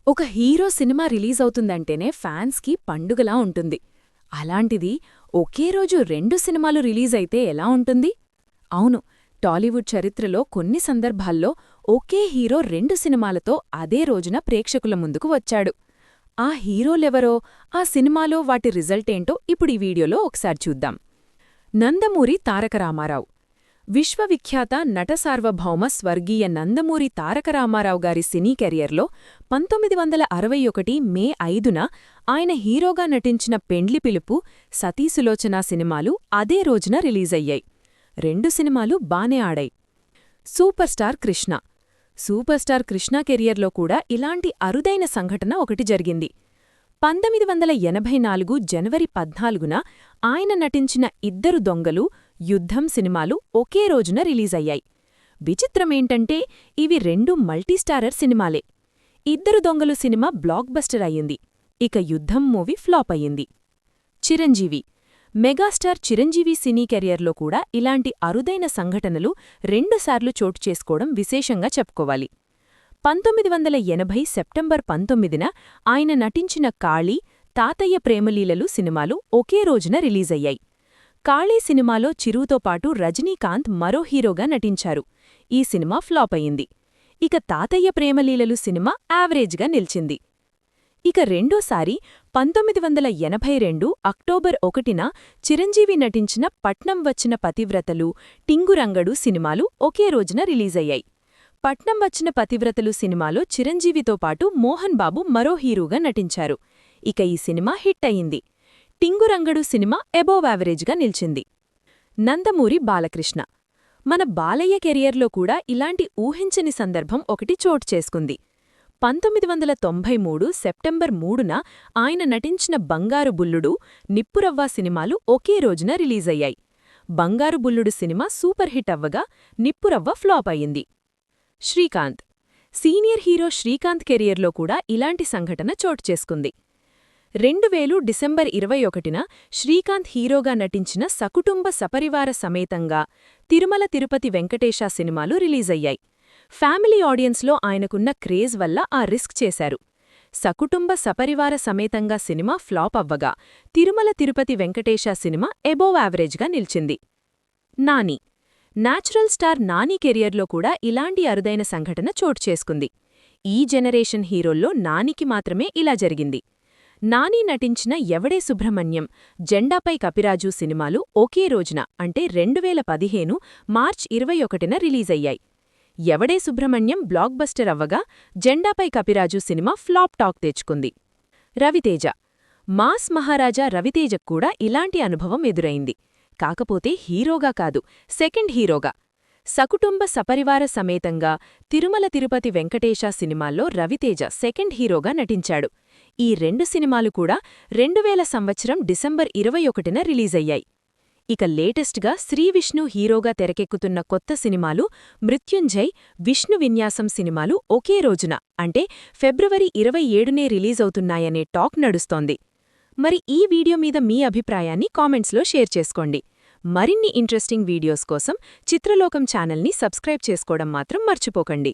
ఒక hero cinema release అవుతుందంటేనే ఫ్యాన్స్కి పండుగలా ఉంటుంది. అలాంటిది ఒకే రోజు 2 సినిమాలు రిలీజ్ అయితే ఎలా ఉంటుంది? అవును, టాలీవుడ్ చరిత్రలో కొన్ని సందర్భాల్లో ఒకే హీరో 2 సినిమాలతో అదే రోజున ప్రేక్షకుల ముందుకు వచ్చాడు. ఆ హీరోలెవరో, ఆ సినిమాలో వాటి రిజల్టేంటో ఇప్పుడు ఈ వీడియోలో ఒకసారి చూద్దాం. నందమూరి తారక రామారావు. విశ్వవిఖ్యాత నటసార్వభౌమ స్వర్గీయ నందమూరి తారక రామారావు గారి సినీ కెరియర్లో 1961 మే 5న ఆయన హీరోగా నటించిన పెండ్లి పిలుపు, సతీసులోచన సినిమాలు అదే రోజున రిలీజయ్యాయి. 2 సినిమాలు బానే ఆడాయి. Super star Krishna. Super star Krishna కెరియర్లో కూడా ఇలాంటి అరుదైన సంఘటన ఒకటి జరిగింది. 1984 జనవరి 14న ఆయన నటించిన ఇద్దరు దొంగలు, యుద్ధం సినిమాలు ఒకే రోజున రిలీజయ్యాయి. విచిత్రమేంటంటే ఇవి 2 మల్టీస్టారర్ సినిమాలే. ఇద్దరు దొంగలు సినిమా బ్లాక్ బస్టర్ అయ్యింది. ఇక యుద్ధం మూవీ ఫ్లాప్ అయ్యింది. చిరంజీవి. మెగాస్టార్ చిరంజీవి సినీ కెరియర్లో కూడా ఇలాంటి అరుదైన సంఘటనలు 2 సార్లు చోటు చేసుకోవడం విశేషంగా చెప్పుకోవాలి. 1980 సెప్టెంబర్ 19న ఆయన నటించిన కాళీ, తాతయ్య ప్రేమలీలలు సినిమాలు ఒకే రోజున రిలీజయ్యాయి. కాళీ సినిమాలో చిరుతో పాటు రజనీకాంత్ మరో హీరోగా నటించారు. ఈ సినిమా ఫ్లాప్ అయింది. ఇక తాతయ్య ప్రేమలీలలు సినిమా యావరేజ్గా నిలిచింది. ఇక రెండోసారి 1982 అక్టోబర్ 1న చిరంజీవి నటించిన పట్నం వచ్చిన పతివ్రతలు, టింగురంగడు సినిమాలు ఒకే రోజున రిలీజయ్యాయి. పట్నం వచ్చిన పతివ్రతలు సినిమాలో చిరంజీవితో పాటు మోహన్ బాబు మరో హీరోగా నటించారు. ఇక ఈ సినిమా హిట్ అయింది. టింగురంగడు సినిమా అబోవ్ యావరేజ్గా నిలిచింది. నందమూరి బాలకృష్ణ. మన బాలయ్య కెరియర్లో కూడా ఇలాంటి ఊహించని సందర్భం ఒకటి చోటు చేసుకుంది. 1993 సెప్టెంబర్ 3న ఆయన నటించిన బంగారు బుల్లుడు, నిప్పురవ్వ సినిమాలు ఒకే రోజున రిలీజయ్యాయి. బంగారు బుల్లుడు సినిమా సూపర్ హిట్ అవ్వగా, నిప్పురవ్వ ఫ్లాప్ అయింది. శ్రీకాంత్. సీనియర్ హీరో శ్రీకాంత్ కెరియర్లో కూడా ఇలాంటి సంఘటన చోటు చేసుకుంది. 2000 డిసెంబర్ 21న శ్రీకాంత్ హీరోగా నటించిన సకుటుంబ సపరివార సమేతంగా తిరుమల తిరుపతి వెంకటేశ సినిమాలు రిలీజయ్యాయి. ఫ్యామిలీ ఆడియన్స్లో ఆయనకున్న క్రేజ్ వల్ల ఆ రిస్క్ చేశారు. సకుటుంబ సపరివార సమేతంగా సినిమా ఫ్లాప్ అవ్వగా, తిరుమల తిరుపతి వెంకటేశ సినిమా అబోవ్ యావరేజ్గా నిలిచింది. నాని. నేచురల్ స్టార్ నాని కెరియర్లో కూడా ఇలాంటి అరుదైన సంఘటన చోటు చేసుకుంది. ఈ జనరేషన్ హీరోల్లో నానికి మాత్రమే ఇలా జరిగింది. నాని నటించిన ఎవడే సుబ్రహ్మణ్యం, జెండాపై కపిరాజు సినిమాలు ఒకే రోజున అంటే 2015 మార్చ్ 21న రిలీజయ్యాయి. ఎవడే సుబ్రహ్మణ్యం బ్లాక్ బస్టర్ అవ్వగా, Jandapai Kapiraju cinema flop talk తెచ్చుకుంది. రవితేజ. మాస్ మహారాజా రవితేజకు కూడా ఇలాంటి అనుభవం ఎదురైంది. కాకపోతే హీరోగా కాదు, సెకండ్ హీరోగా. సకుటుంబ సపరివార సమేతంగా తిరుమల తిరుపతి వెంకటేశ సినిమాల్లో రవితేజ సెకండ్ హీరోగా నటించాడు. ఈ 2 సినిమాలు కూడా 2000 సంవత్సరం డిసెంబర్ 21న రిలీజయ్యాయి. ఇక లేటెస్ట్గా శ్రీవిష్ణు హీరోగా తెరకెక్కుతున్న కొత్త సినిమాలు మృత్యుంజయ్, విష్ణు విన్యాసం సినిమాలు ఒకే రోజున అంటే ఫిబ్రవరి 27నే రిలీజవుతున్నాయనే టాక్ నడుస్తోంది. మరి ఈ వీడియో మీద మీ అభిప్రాయాన్ని కామెంట్స్లో షేర్ చేసుకోండి. మరిన్ని ఇంట్రెస్టింగ్ వీడియోస్ కోసం చిత్రలోకం ఛానల్ని సబ్స్క్రైబ్ చేసుకోవడం మాత్రం మర్చిపోకండి.